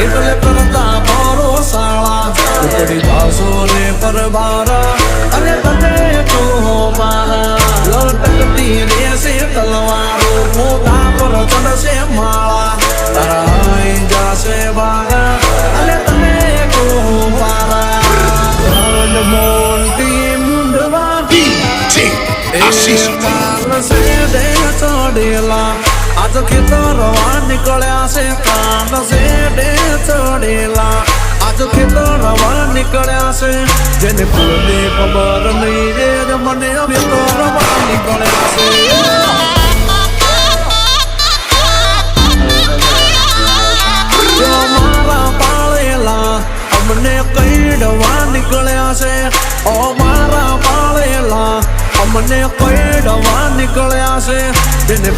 એટલે કરતા ભરોસાળા ઉપડી જાશો રે પરબારા અને તને કહો મારા લટકતી રહેશે તલવારો મોઢા પર ચડશે માળા તારા આવી જાશે બારા અને તને કહો મારા મોટી મુંડવા ચડેલા આજ ખેતરવા નીકળ્યા છે કાન શેડે ચડેલા આજ ખેતરવા નીકળ્યા છે જેને ફૂલની ખબર નહીં રે મને ખેતરવા નીકળ્યા છે મારા પાળેલા અમને કઈડવા નીકળ્યા છે ઓ મારા પાળેલા અમને કઈડવા નીકળ્યા છે તેને